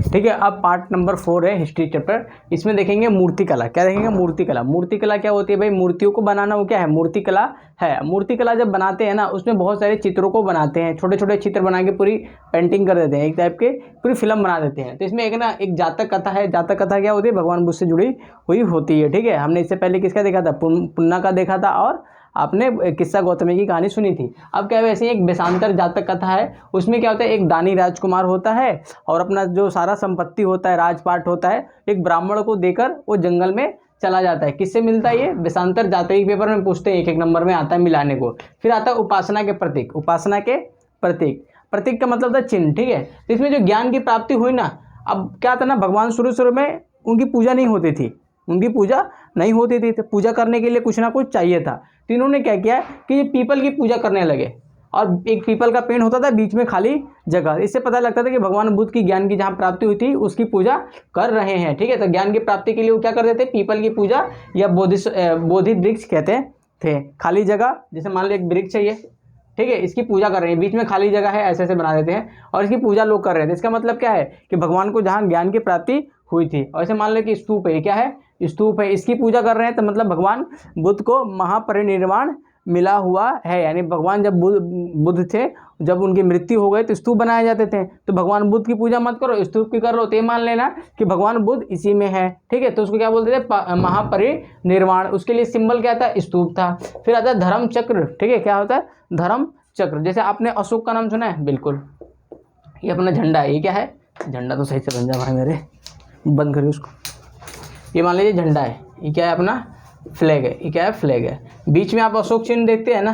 ठीक है, अब पार्ट नंबर 4 है हिस्ट्री चैप्टर। इसमें देखेंगे मूर्तिकला। क्या देखेंगे? मूर्तिकला। मूर्तिकला क्या होती है भाई? मूर्तियों को बनाना, वो क्या है? मूर्तिकला है। मूर्तिकला जब बनाते हैं ना, उसमें बहुत सारे चित्रों को बनाते हैं, छोटे छोटे चित्र बना के पूरी पेंटिंग कर देते हैं, एक टाइप के पूरी फिल्म बना देते हैं। तो इसमें एक ना एक जातक कथा है। जातक कथा क्या होती है? भगवान बुद्ध से जुड़ी हुई होती है। ठीक है, हमने इससे पहले किसका देखा था? पुन्ना का देखा था, और आपने किस्सा गौतमी की कहानी सुनी थी। अब क्या है, वैसे एक देशांतर जातक कथा है। उसमें क्या होता है, एक दानी राजकुमार होता है और अपना जो सारा संपत्ति होता है, राजपाट होता है, एक ब्राह्मण को देकर वो जंगल में चला जाता है। किससे मिलता है ये? देशांतर जातक पेपर में पूछते हैं, एक नंबर में आता है मिलाने को। फिर आता है उपासना के प्रतीक। उपासना के प्रतीक, प्रतीक का मतलब था चिन्ह। ठीक है, तो इसमें जो ज्ञान की प्राप्ति हुई ना, अब क्या था ना, भगवान शुरू शुरू में उनकी पूजा नहीं होती थी, उनकी पूजा नहीं होती थी, तो पूजा करने के लिए कुछ ना कुछ चाहिए था। तो इन्होंने क्या किया कि ये पीपल की पूजा करने लगे, और एक पीपल का पेड़ होता था, बीच में खाली जगह। इससे पता लगता था कि भगवान बुद्ध की ज्ञान की जहाँ प्राप्ति हुई थी उसकी पूजा कर रहे हैं। ठीक है, तो ज्ञान की प्राप्ति के लिए वो क्या करते थे? पीपल की पूजा या बोधि वृक्ष कहते थे। खाली जगह, जैसे मान लो एक वृक्ष है ये, ठीक है, इसकी पूजा कर रहे हैं, बीच में खाली जगह है, ऐसे ऐसे बना देते हैं और इसकी पूजा लोग कर रहे थे। इसका मतलब क्या है कि भगवान को जहाँ ज्ञान की प्राप्ति हुई थी। और ऐसे मान लो कि स्तूप है, क्या है? स्तूप है, इसकी पूजा कर रहे हैं, तो मतलब भगवान बुद्ध को महापरिनिर्वाण मिला हुआ है। यानी भगवान जब बुद्ध थे, जब उनकी मृत्यु हो गई तो स्तूप बनाए जाते थे। तो भगवान बुद्ध की पूजा मत करो, स्तूप की कर लो, तो ये मान लेना कि भगवान बुद्ध इसी में है। ठीक है, तो उसको क्या बोलते थे? महापरिनिर्वाण। उसके लिए सिंबल क्या था? स्तूप था। फिर आता है धर्म चक्र। ठीक है, क्या होता है? धर्म चक्र। जैसे आपने अशोक का नाम सुना है? बिल्कुल, ये अपना झंडा है। ये क्या है? झंडा तो सही से बन जा भाई मेरे, बंद करिए उसको। ये मान लीजिए झंडा है, ये क्या है? अपना फ्लैग है। ये क्या है? फ्लैग है। बीच में आप अशोक चिन्ह देखते हैं ना,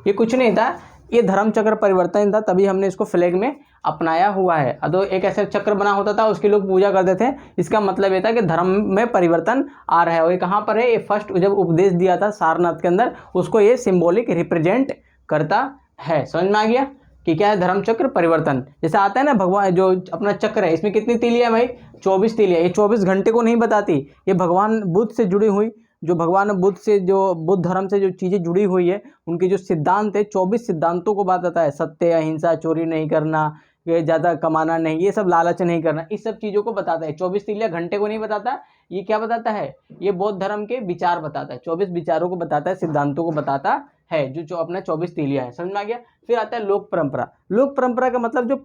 ये कुछ नहीं था, ये धर्म चक्र परिवर्तन था, तभी हमने इसको फ्लैग में अपनाया हुआ है। तो एक ऐसा चक्र बना होता था, उसकी लोग पूजा करते थे। इसका मतलब ये था कि धर्म में परिवर्तन आ रहा है। और ये कहाँ पर है? ये फर्स्ट जब उपदेश दिया था सारनाथ के अंदर, उसको ये सिंबॉलिक रिप्रेजेंट करता है। समझ में आ गया कि क्या है? धर्म चक्र परिवर्तन। जैसे आता है ना, भगवान जो अपना चक्र है, इसमें कितनी तीलियां है भाई? 24 तीलियां। ये 24 घंटे को नहीं बताती, ये भगवान बुद्ध से जुड़ी हुई, जो भगवान बुद्ध से, जो बुद्ध धर्म से जो चीज़ें जुड़ी हुई है, उनके जो सिद्धांत है, 24 सिद्धांतों को बताता है। सत्य, अहिंसा, चोरी नहीं करना, ये ज़्यादा कमाना नहीं, ये सब लालच नहीं करना, इस सब चीज़ों को बताता है। 24 तीलियां घंटे को नहीं बताता, ये क्या बताता है? ये बौद्ध धर्म के विचार बताता है, 24 विचारों को बताता है, सिद्धांतों को बताता है, जो अपना 24 तीलियां है। समझ में आ गया? फिर आता है लोक परंपरा। लोक परंपरा का मतलब जो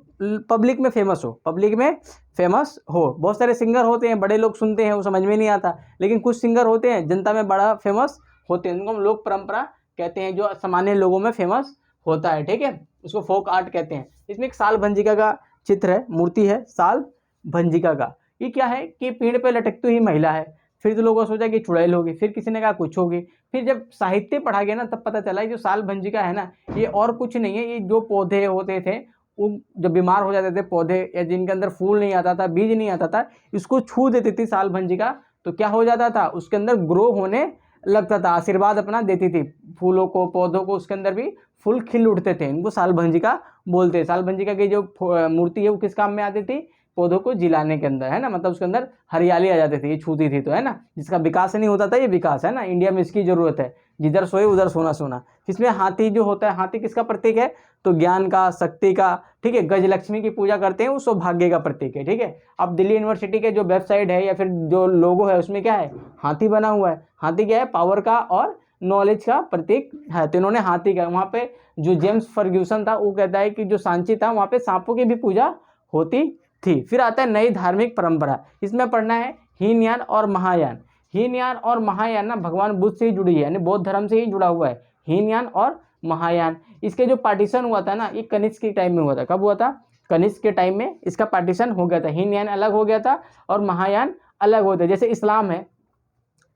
पब्लिक में फेमस हो, पब्लिक में फेमस हो। बहुत सारे सिंगर होते हैं, बड़े लोग सुनते हैं, वो समझ में नहीं आता, लेकिन कुछ सिंगर होते हैं जनता में बड़ा फेमस होते हैं, उनको हम लोक परंपरा कहते हैं, जो सामान्य लोगों में फेमस होता है। ठीक है, उसको फोक आर्ट कहते हैं। इसमें एक साल भंजिका का चित्र है, मूर्ति है साल भंजिका का। ये क्या है कि पेड़ पे लटकती हुई महिला है। फिर तो लोगों ने सोचा कि चुड़ैल होगी, फिर किसी ने कहा कुछ होगी। फिर जब साहित्य पढ़ा गया ना, तब पता चला जो साल भंजिका है ना, ये और कुछ नहीं है, ये जो पौधे होते थे, वो जब बीमार हो जाते थे पौधे, या जिनके अंदर फूल नहीं आता था, बीज नहीं आता था, इसको छू देती थी साल भंजिका, तो क्या हो जाता था? उसके अंदर ग्रो होने लगता था, आशीर्वाद अपना देती थी फूलों को, पौधों को, उसके अंदर भी फूल खिल उठते थे। इनको साल भंजिका बोलते हैं। साल भंजिका की जो मूर्ति है वो किस काम में आती थी? पौधों को जिलाने के अंदर, है ना, मतलब उसके अंदर हरियाली आ जाती थी, ये छूती थी तो, है ना, जिसका विकास नहीं होता था, ये विकास है ना, इंडिया में इसकी जरूरत है। जिधर सोए उधर सोना सोना। इसमें हाथी जो होता है, हाथी किसका प्रतीक है? तो ज्ञान का, शक्ति का। ठीक है, गजलक्ष्मी की पूजा करते हैं, वो सौभाग्य का प्रतीक है। ठीक है, अब दिल्ली यूनिवर्सिटी के जो वेबसाइट है या फिर जो लोगो है, उसमें क्या है? हाथी बना हुआ है। हाथी क्या है? पावर का और नॉलेज का प्रतीक है। तो इन्होंने हाथी का, वहाँ पे जो जेम्स फर्ग्यूसन था वो कहता है कि जो सांची था, वहाँ पे सांपों की भी पूजा होती थी। फिर आता है नई धार्मिक परंपरा। इसमें पढ़ना है हीनयान और महायान। हीनयान और महायान ना भगवान बुद्ध से ही जुड़ी है, यानी बौद्ध धर्म से ही जुड़ा हुआ है, हीनयान और महायान। इसके जो पार्टीशन हुआ था ना, ये कनिष्क के टाइम में हुआ था। कब हुआ था? कनिष्क के टाइम में इसका पार्टीशन हो गया था। हीनयान अलग हो गया था और महायान अलग होते। जैसे इस्लाम है,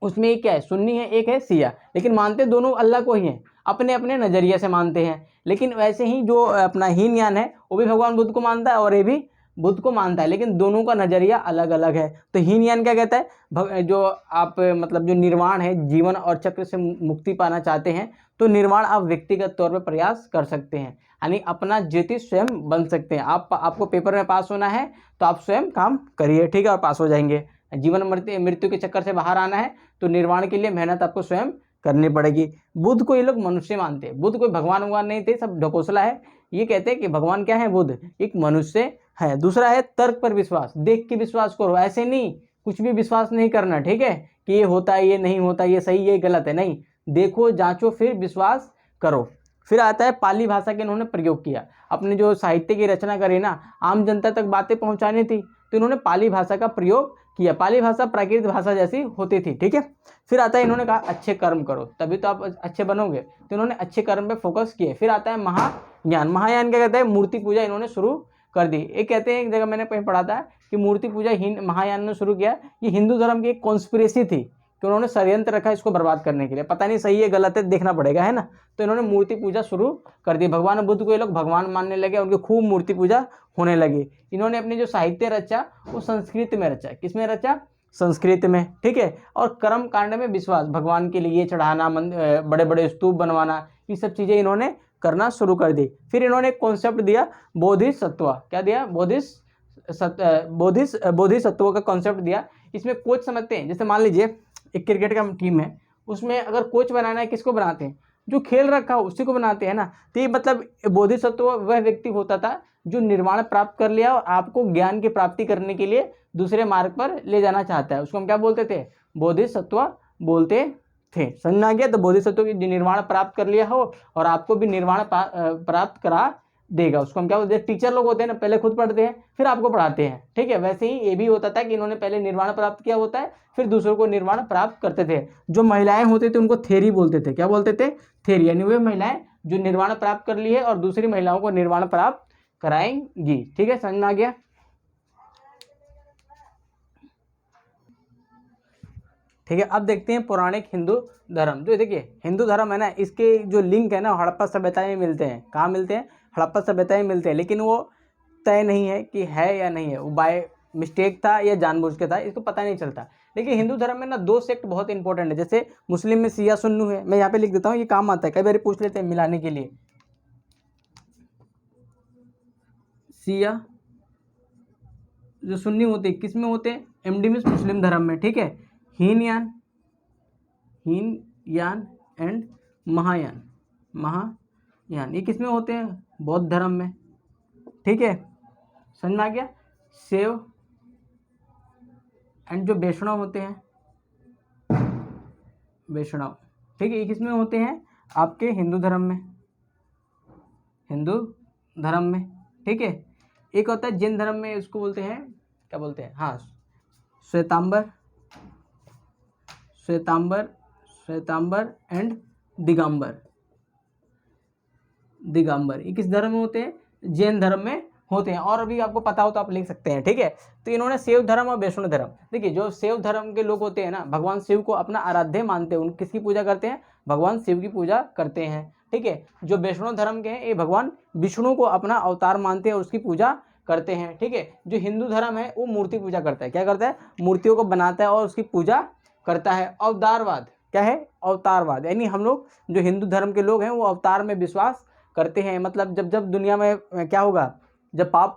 उसमें एक क्या है? सुन्नी है, एक है शिया, लेकिन मानते दोनों अल्लाह को ही हैं, अपने अपने नज़रिए से मानते हैं। लेकिन वैसे ही जो अपना हीनयान है, वो भी भगवान बुद्ध को मानता है और ये भी बुद्ध को मानता है, लेकिन दोनों का नज़रिया अलग अलग है। तो हीनयान क्या कहता है? जो आप मतलब जो निर्वाण है, जीवन और चक्र से मुक्ति पाना चाहते हैं, तो निर्वाण आप व्यक्तिगत तौर पर प्रयास कर सकते हैं, यानी अपना ज्योतिष स्वयं बन सकते हैं। आपको पेपर में पास होना है तो आप स्वयं काम करिए, ठीक है, और पास हो जाएंगे। जीवन मृत्यु के चक्कर से बाहर आना है तो निर्वाण के लिए मेहनत आपको स्वयं करनी पड़ेगी। बुद्ध को ये लोग मनुष्य मानते हैं, बुद्ध कोई भगवान भगवान नहीं थे, सब ढकोसला है। ये कहते हैं कि भगवान क्या है, बुद्ध एक मनुष्य है। दूसरा है तर्क पर विश्वास, देख के विश्वास करो, ऐसे नहीं कुछ भी विश्वास नहीं करना, ठीक है, कि ये होता है ये नहीं होता, ये सही ये गलत है, नहीं, देखो जांचो फिर विश्वास करो। फिर आता है पाली भाषा के इन्होंने प्रयोग किया, अपने जो साहित्य की रचना करी ना, आम जनता तक बातें पहुंचानी थी, तो इन्होंने पाली भाषा का प्रयोग किया। पाली भाषा प्राकृत भाषा जैसी होती थी, ठीक है। फिर आता है इन्होंने कहा अच्छे कर्म करो तभी तो आप अच्छे बनोगे, तो इन्होंने अच्छे कर्म पे फोकस किए। फिर आता है महायान। महायान क्या कहते हैं, मूर्ति पूजा इन्होंने शुरू कर दी। एक कहते हैं, एक जगह मैंने कहीं पढ़ा था कि मूर्ति पूजा महायान ने शुरू किया। ये हिंदू धर्म की एक कॉन्स्पिरेसी थी कि उन्होंने षड्यंत्र रखा इसको बर्बाद करने के लिए, पता नहीं सही है गलत है देखना पड़ेगा, है ना। तो इन्होंने मूर्ति पूजा शुरू कर दी, भगवान बुद्ध को ये लोग भगवान मानने लगे, उनकी खूब मूर्ति पूजा होने लगी। इन्होंने अपनी जो साहित्य रचा वो संस्कृत में रचा। किसमें रचा, संस्कृत में, ठीक है। और कर्म कांड में विश्वास, भगवान के लिए चढ़ाना, बड़े बड़े स्तूप बनवाना, ये सब चीज़ें इन्होंने करना शुरू कर दी। फिर इन्होंने एक कॉन्सेप्ट दिया बोधिसत्व, क्या दिया, बोधिसत्व का कॉन्सेप्ट दिया। इसमें कोच समझते हैं, जैसे मान लीजिए एक क्रिकेट का टीम है, उसमें अगर कोच बनाना है किसको बनाते हैं, जो खेल रखा हो उसी को बनाते हैं ना। तो ये मतलब बोधिसत्व वह व्यक्ति होता था जो निर्वाण प्राप्त कर लिया और आपको ज्ञान की प्राप्ति करने के लिए दूसरे मार्ग पर ले जाना चाहता है, उसको हम क्या बोलते थे, बोधिसत्व बोलते थे। समझ आ गया। तो बोधिसत्व की निर्वाण प्राप्त कर लिया हो और आपको भी निर्वाण प्राप्त करा देगा, उसको हम क्या बोलते हैं, टीचर लोग होते हैं ना, पहले खुद पढ़ते हैं फिर आपको पढ़ाते हैं, ठीक है। वैसे ही ये भी होता था कि इन्होंने पहले निर्वाण प्राप्त किया होता है फिर दूसरों को निर्वाण प्राप्त करते थे। जो महिलाएं होते थे उनको थेरी बोलते थे, क्या बोलते थे, थेरी, यानी वे महिलाएं जो निर्वाण प्राप्त कर ली है और दूसरी महिलाओं को निर्वाण प्राप्त कराएंगी, ठीक है, समझ में आ गया। ठीक है, अब देखते हैं पौराणिक हिंदू धर्म। जो देखिए हिंदू धर्म है ना, इसके जो लिंक है ना हड़प्पा सभ्यता में मिलते हैं। कहाँ मिलते हैं, हड़प्पा सभ्यता में मिलते हैं, लेकिन वो तय नहीं है कि है या नहीं है, वो बाय मिस्टेक था या जानबूझ के था, इसको पता नहीं चलता। लेकिन हिंदू धर्म में ना दो सेक्ट बहुत इंपॉर्टेंट है, जैसे मुस्लिम में शिया सुन्नी है, मैं यहाँ पे लिख देता हूँ, ये काम आता है, कई बार पूछ लेते हैं मिलाने के लिए। शिया जो सुन्नी होते हैं किस में होते हैं, एमडी में, मुस्लिम धर्म में, ठीक है। हीनयान एंड महायान ये किस में होते हैं, बौद्ध धर्म में, ठीक है, समझ में आ गया। शैव एंड जो वैष्णव होते हैं, वैष्णव, ठीक है, ये किस में होते हैं, आपके हिंदू धर्म में, ठीक है। एक होता है जैन धर्म में, उसको बोलते हैं, क्या बोलते हैं, हाँ, श्वेतांबर एंड दिगंबर ये किस धर्म में होते हैं, जैन धर्म में होते हैं। और अभी आपको पता हो तो आप लिख सकते हैं, ठीक है। तो इन्होंने शैव धर्म और वैष्णव धर्म, देखिए जो शैव धर्म के लोग होते हैं ना, भगवान शिव को अपना आराध्य मानते हैं, उन किसकी पूजा करते हैं, भगवान शिव की पूजा करते हैं, ठीक है। जो वैष्णव धर्म के हैं ये भगवान विष्णु को अपना अवतार मानते हैं और उसकी पूजा करते हैं, ठीक है। जो हिंदू धर्म है वो मूर्ति पूजा करता है, क्या करता है, मूर्तियों को बनाता है और उसकी पूजा करता है। अवतारवाद क्या है, अवतारवाद, यानी हम लोग जो हिंदू धर्म के लोग हैं वो अवतार में विश्वास करते हैं। मतलब जब जब दुनिया में क्या होगा, जब पाप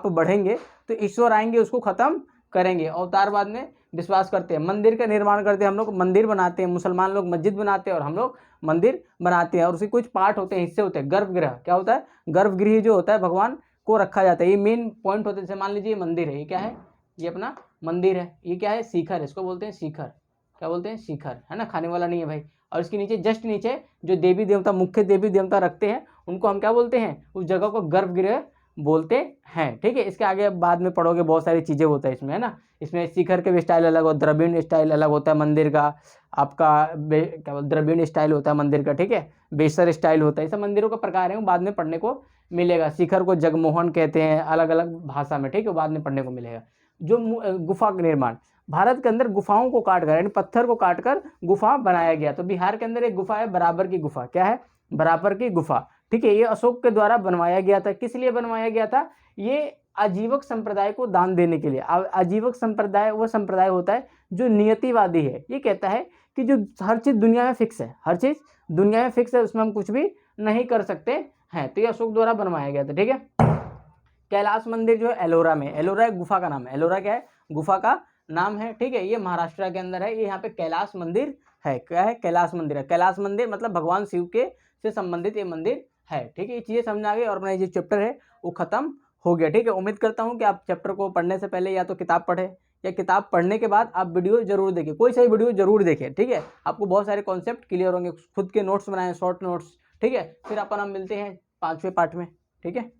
बढ़ेंगे तो ईश्वर आएंगे उसको खत्म करेंगे, अवतारवाद में विश्वास करते हैं। मंदिर का निर्माण करते हैं, हम लोग मंदिर बनाते हैं, मुसलमान लोग मस्जिद बनाते हैं और हम लोग मंदिर बनाते हैं, और उसके कुछ पार्ट होते हैं, हिस्से होते हैं। गर्भगृह क्या होता है, गर्भगृह जो होता है भगवान को रखा जाता है, ये मेन पॉइंट होते हैं। जैसे मान लीजिए ये मंदिर है, ये क्या है, ये अपना मंदिर है, ये क्या है, शिखर, इसको बोलते हैं शिखर, क्या बोलते हैं, शिखर, है ना, खाने वाला नहीं है भाई। और इसके नीचे जस्ट नीचे जो देवी देवता, मुख्य देवी देवता रखते हैं उनको हम क्या बोलते हैं, उस जगह को गर्भगृह बोलते हैं, ठीक है। इसके आगे बाद में पढ़ोगे बहुत सारी चीज़ें होता है इसमें, है ना। इसमें शिखर के भी स्टाइल अलग होता है, द्रविड़ स्टाइल अलग होता है मंदिर का, आपका क्या द्रविड़ स्टाइल होता है मंदिर का, ठीक है, बेसर स्टाइल होता है। सब मंदिरों का प्रकार है, वो बाद में पढ़ने को मिलेगा। शिखर को जगमोहन कहते हैं अलग अलग भाषा में, ठीक है, वो बाद में पढ़ने को मिलेगा। जो गुफा का निर्माण, भारत के अंदर गुफाओं को काट कर, यानी पत्थर को काट कर गुफा बनाया गया। तो बिहार के अंदर एक गुफा है बराबर की गुफा, क्या है, बराबर की गुफा, ठीक है। ये अशोक के द्वारा बनवाया गया था। किस लिए बनवाया गया था, ये आजीवक संप्रदाय को दान देने के लिए। आजीवक संप्रदाय वो संप्रदाय होता है जो नियतिवादी है, ये कहता है कि जो हर चीज़ दुनिया में फिक्स है, हर चीज़ दुनिया में फिक्स है, उसमें हम कुछ भी नहीं कर सकते हैं। तो ये अशोक द्वारा बनवाया गया था, ठीक है। कैलाश मंदिर जो है एलोरा में, एलोरा एक गुफा का नाम है, एलोरा क्या है, गुफा का नाम है, ठीक है। ये महाराष्ट्र के अंदर है, ये यहाँ पे कैलाश मंदिर है। क्या है? कैलाश मंदिर है। कैलाश मंदिर मतलब भगवान शिव के से संबंधित ये मंदिर है। ठीक है, ये चीज़ें समझ आ गई और अपना ये चैप्टर है वो खत्म हो गया। ठीक है, उम्मीद करता हूँ कि आप चैप्टर को पढ़ने से पहले या तो किताब पढ़ें या किताब पढ़ने के बाद आप वीडियो जरूर देखें, कोई सा वीडियो जरूर देखें। ठीक है, आपको बहुत सारे कॉन्सेप्ट क्लियर होंगे, खुद के नोट्स बनाएं, शॉर्ट नोट्स। ठीक है, फिर अपन हम मिलते हैं 5वें पार्ट में। ठीक है।